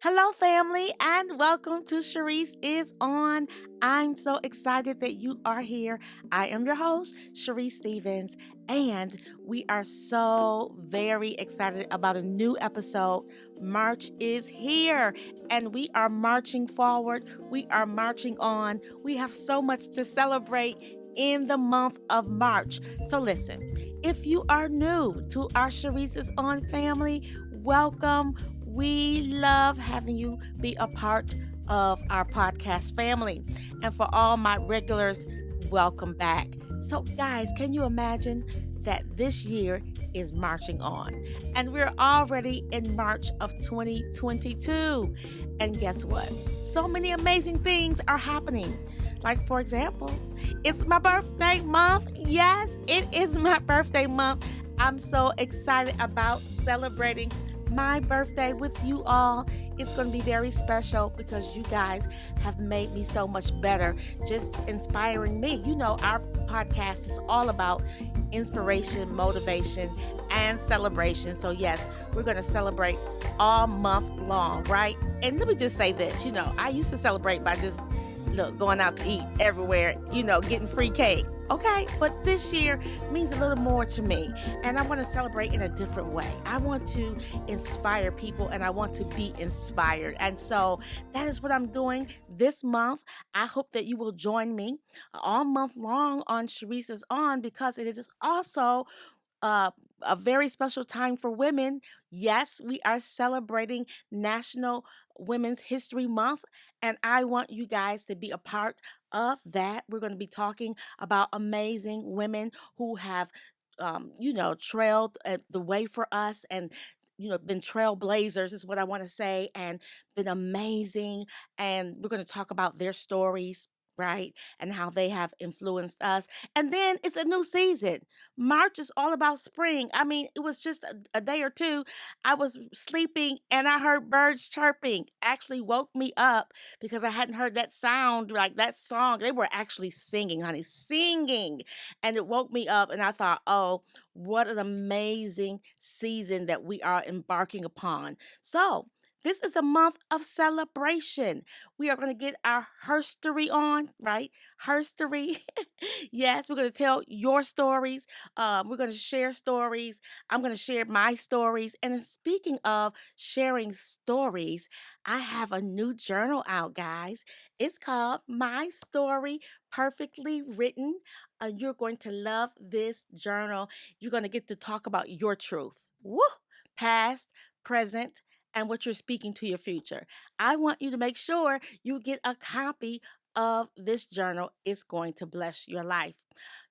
Hello, family, and welcome to Cherisse Is On. I'm so excited that you are here. I am your host, Cherisse Stevens, and we are so very excited about a new episode. March is here, and we are marching forward. We are marching on. We have so much to celebrate in the month of March. So, listen, if you are new to our Cherisse Is On family, welcome. We love having you be a part of our podcast family. And for all my regulars, welcome back. So, guys, can you imagine that this year is marching on? And we're already in March of 2022. And guess what? So many amazing things are happening. Like, for example, it's my birthday month. Yes, it is my birthday month. I'm so excited about celebrating my birthday with you all. It's going to be very special because you guys have made me so much better, just inspiring me. You know, our podcast is all about inspiration, motivation, and celebration. So, yes, we're going to celebrate all month long, right? And let me just say this, I used to celebrate by just going out to eat everywhere, getting free cake. Okay, but this year means a little more to me, and I want to celebrate in a different way. I want to inspire people, and I want to be inspired. And so that is what I'm doing this month. I hope that you will join me all month long on Cherisse Is On, because it is also uh, a very special time for women. Yes, we are celebrating National Women's History Month, and I want you guys to be a part of that. We're going to be talking about amazing women who have, trailed the way for us, and been trailblazers is what I want to say, and been amazing. And we're going to talk about their stories, right? And how they have influenced us. And then it's a new season. March is all about spring. I mean, it was just a day or two. I was sleeping and I heard birds chirping. Actually woke me up because I hadn't heard that sound, like that song. They were actually singing, honey, singing. And it woke me up, and I thought, oh, what an amazing season that we are embarking upon. So, this is a month of celebration. We are going to get our herstory on, right? Herstory. Yes, we're going to tell your stories. We're going to share stories. I'm going to share my stories. And speaking of sharing stories, I have a new journal out, guys. It's called My Story Perfectly Written. You're going to love this journal. You're going to get to talk about your truth. Woo! Past, present, and what you're speaking to your future. I want you to make sure you get a copy of this journal. It's going to bless your life.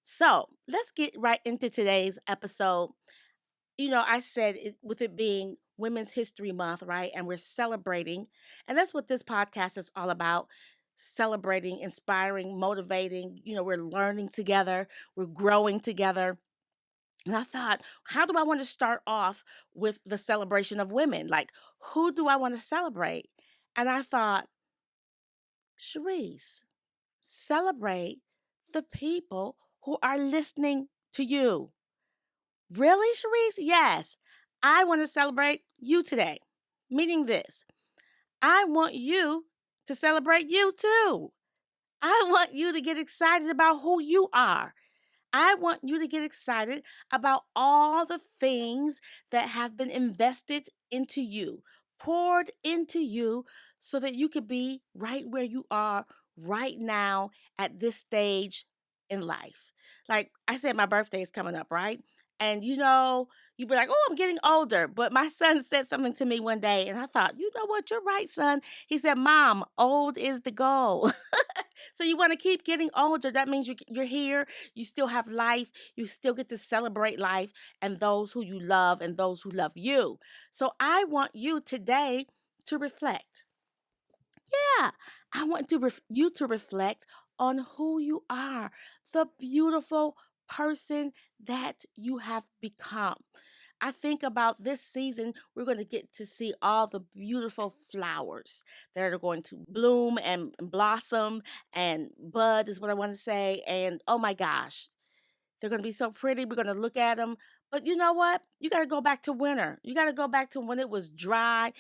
So let's get right into today's episode. I said with it being Women's History Month, right? And we're celebrating. And that's what this podcast is all about: celebrating, inspiring, motivating. We're learning together, we're growing together. And I thought, how do I want to start off with the celebration of women? Like, who do I want to celebrate? And I thought, Cherisse, celebrate the people who are listening to you. Really, Cherisse? Yes. I want to celebrate you today. Meaning this, I want you to celebrate you too. I want you to get excited about who you are. I want you to get excited about all the things that have been invested into you, poured into you, so that you could be right where you are right now at this stage in life. Like I said, my birthday is coming up, right? And you'd be like, oh, I'm getting older. But my son said something to me one day, and I thought, you know what? You're right, son. He said, Mom, old is the goal. So you want to keep getting older. That means you're here. You still have life. You still get to celebrate life and those who you love and those who love you. So I want you today to reflect. Yeah, I want you to reflect on who you are, the beautiful person that you have become. I think about this season, we're going to get to see all the beautiful flowers that are going to bloom and blossom and bud, is what I want to say. And oh my gosh, they're going to be so pretty. We're going to look at them, But you know what? You got to go back to winter. You got to go back to when it was dry.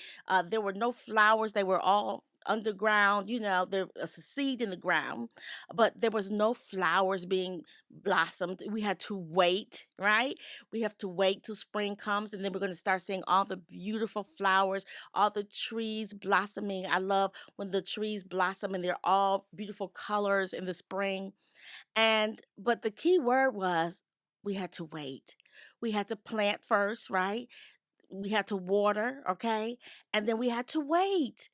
There were no flowers. They were all underground. There was a seed in the ground, but there was no flowers being blossomed. We had to wait, right? We have to wait till spring comes, and then we're going to start seeing all the beautiful flowers, all the trees blossoming. I love when the trees blossom and they're all beautiful colors in the spring. But the key word was we had to wait. We had to plant first, right? We had to water, okay? And then we had to wait.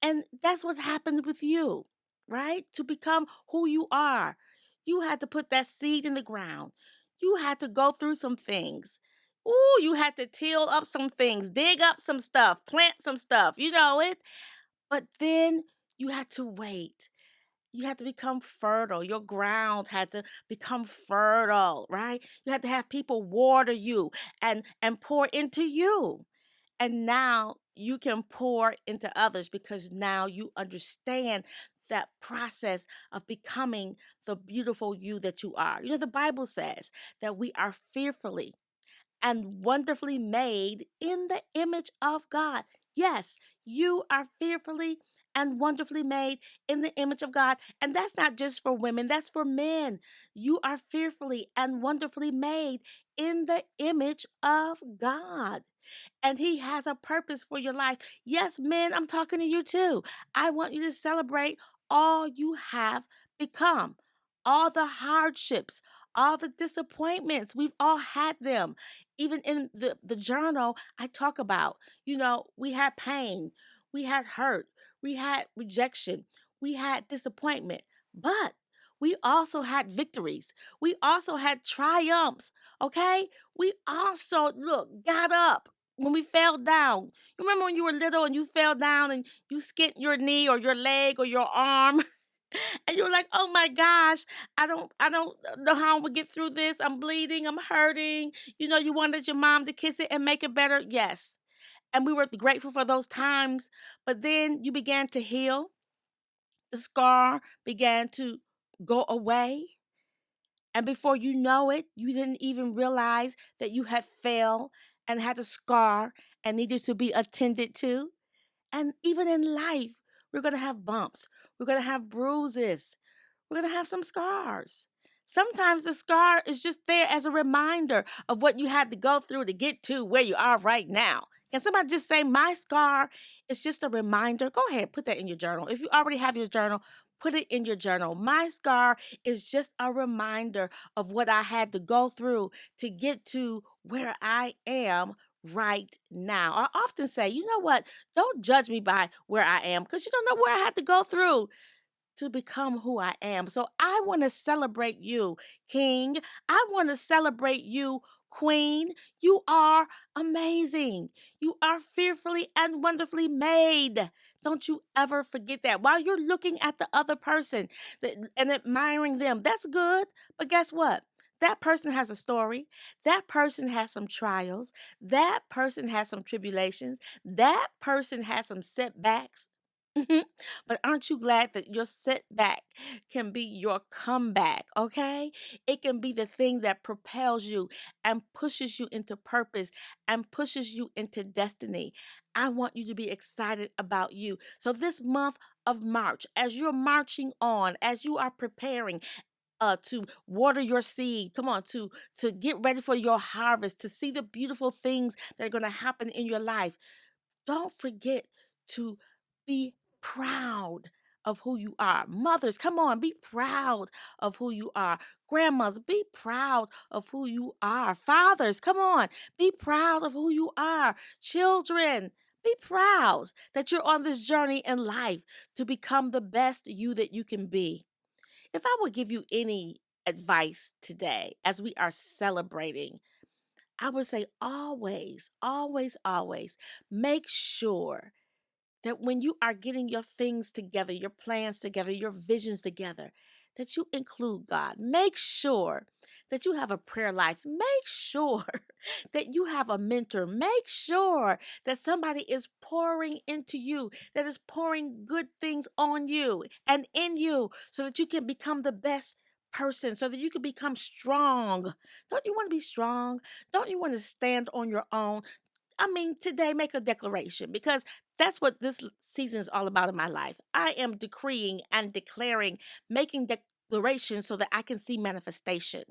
And that's what happened with you, right? To become who you are, you had to put that seed in the ground. You had to go through some things. Ooh, you had to till up some things, dig up some stuff, plant some stuff, you know it. But then you had to wait. You had to become fertile. Your ground had to become fertile, right? You had to have people water you and pour into you. And now you can pour into others because now you understand that process of becoming the beautiful you that you are. The Bible says that we are fearfully and wonderfully made in the image of God. Yes, you are fearfully and wonderfully made in the image of God. And that's not just for women, that's for men. You are fearfully and wonderfully made in the image of God, and He has a purpose for your life. Yes, men, I'm talking to you too. I want you to celebrate all you have become, all the hardships, all the disappointments. We've all had them. Even in the journal, I talk about, we had pain, we had hurt, we had rejection, we had disappointment, but we also had victories. We also had triumphs, okay? We also, look, got up when we fell down. You remember when you were little and you fell down and you skinned your knee or your leg or your arm and you were like, "Oh my gosh, I don't know how I'm gonna get through this. I'm bleeding, I'm hurting." You wanted your mom to kiss it and make it better. Yes. And we were grateful for those times, but then you began to heal. The scar began to go away. And before you know it, you didn't even realize that you had fell and had a scar and needed to be attended to. And even in life, we're going to have bumps, we're going to have bruises, we're going to have some scars. Sometimes the scar is just there as a reminder of what you had to go through to get to where you are right now. Can somebody just say, "My scar is just a reminder"? Go ahead, put that in your journal. If you already have your journal, put it in your journal. My scar is just a reminder of what I had to go through to get to where I am right now. I often say, you know what? Don't judge me by where I am because you don't know where I had to go through to become who I am. So I want to celebrate you, King. I want to celebrate you, Queen. You are amazing. You are fearfully and wonderfully made. Don't you ever forget that. While you're looking at the other person and admiring them, that's good. But guess what? That person has a story. That person has some trials. That person has some tribulations. That person has some setbacks. But aren't you glad that your setback can be your comeback? Okay. It can be the thing that propels you and pushes you into purpose and pushes you into destiny. I want you to be excited about you. So, this month of March, as you're marching on, as you are preparing, to water your seed, come on, to get ready for your harvest, to see the beautiful things that are going to happen in your life, don't forget to be proud of who you are. Mothers, come on, be proud of who you are. Grandmas, be proud of who you are. Fathers, come on, be proud of who you are. Children, be proud that you're on this journey in life to become the best you that you can be. If I would give you any advice today as we are celebrating, I would say always, always, always make sure that when you are getting your things together, your plans together, your visions together, that you include God. Make sure that you have a prayer life. Make sure that you have a mentor. Make sure that somebody is pouring into you, that is pouring good things on you and in you so that you can become the best person so that you can become strong. Don't you want to be strong? Don't you want to stand on your own? I mean, today make a declaration because that's what this season is all about in my life. I am decreeing and declaring, making declarations so that I can see manifestation.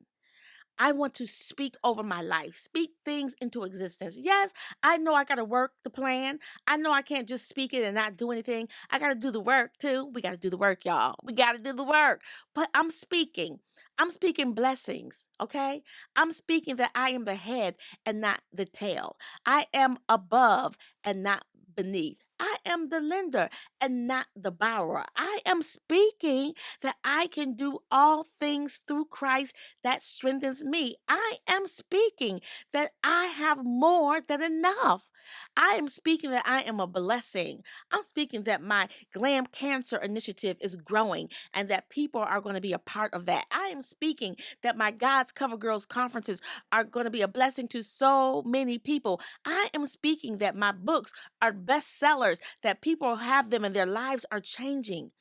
I want to speak over my life, speak things into existence. Yes, I know I got to work the plan. I know I can't just speak it and not do anything. I got to do the work too. We got to do the work, y'all. We got to do the work. But I'm speaking. I'm speaking blessings, okay? I'm speaking that I am the head and not the tail. I am above and not beneath. I am the lender and not the borrower. I am speaking that I can do all things through Christ that strengthens me. I am speaking that I have more than enough. I am speaking that I am a blessing. I'm speaking that my Glam Cancer initiative is growing and that people are going to be a part of that. I am speaking that my God's Cover Girls conferences are going to be a blessing to so many people. I am speaking that my books are bestsellers, that people have them and their lives are changing.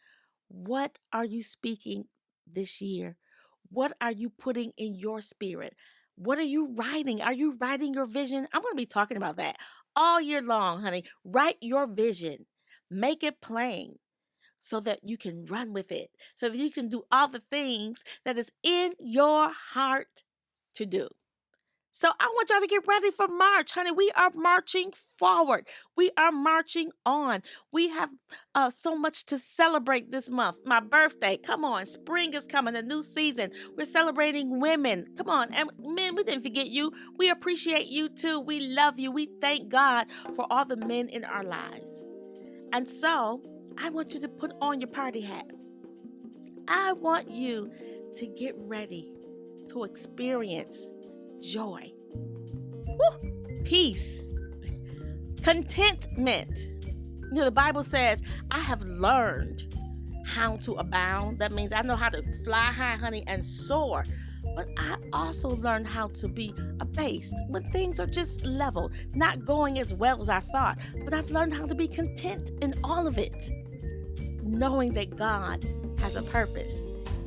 What are you speaking this year? What are you putting in your spirit? What are you writing? Are you writing your vision? I'm going to be talking about that all year long, honey. Write your vision, make it plain so that you can run with it, so that you can do all the things that is in your heart to do. So I want y'all to get ready for March, honey. We are marching forward. We are marching on. We have so much to celebrate this month. My birthday, come on. Spring is coming, a new season. We're celebrating women. Come on. And men, we didn't forget you. We appreciate you too. We love you. We thank God for all the men in our lives. And so I want you to put on your party hat. I want you to get ready to experience joy, peace, contentment. You know, the Bible says, I have learned how to abound. That means I know how to fly high, honey, and soar. But I also learned how to be abased when things are just level, not going as well as I thought. But I've learned how to be content in all of it, knowing that God has a purpose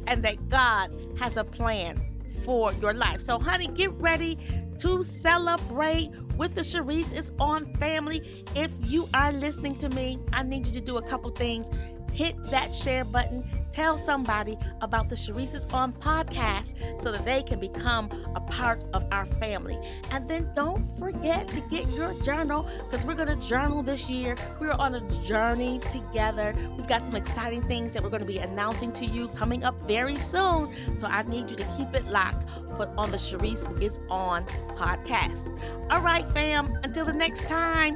and that God has a plan for your life. So, honey, get ready to celebrate with the Cherisse Is On family. If you are listening to me, I need you to do a couple things. Hit that share button. Tell somebody about the Cherisse Is On podcast so that they can become a part of our family. And then don't forget to get your journal because we're going to journal this year. We're on a journey together. We've got some exciting things that we're going to be announcing to you coming up very soon. So I need you to keep it locked on the Cherisse Is On podcast. All right, fam. Until the next time,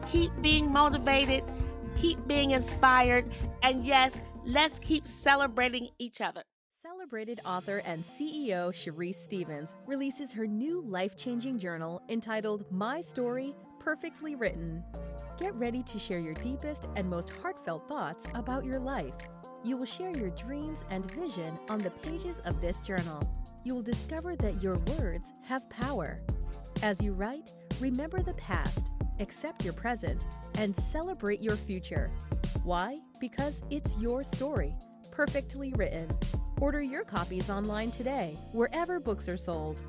keep being motivated. Keep being inspired. And yes, let's keep celebrating each other. Celebrated author and CEO Cherisse Stevens releases her new life-changing journal entitled My Story, Perfectly Written. Get ready to share your deepest and most heartfelt thoughts about your life. You will share your dreams and vision on the pages of this journal. You will discover that your words have power. As you write, remember the past, accept your present, and celebrate your future. Why? Because it's your story, perfectly written. Order your copies online today, wherever books are sold.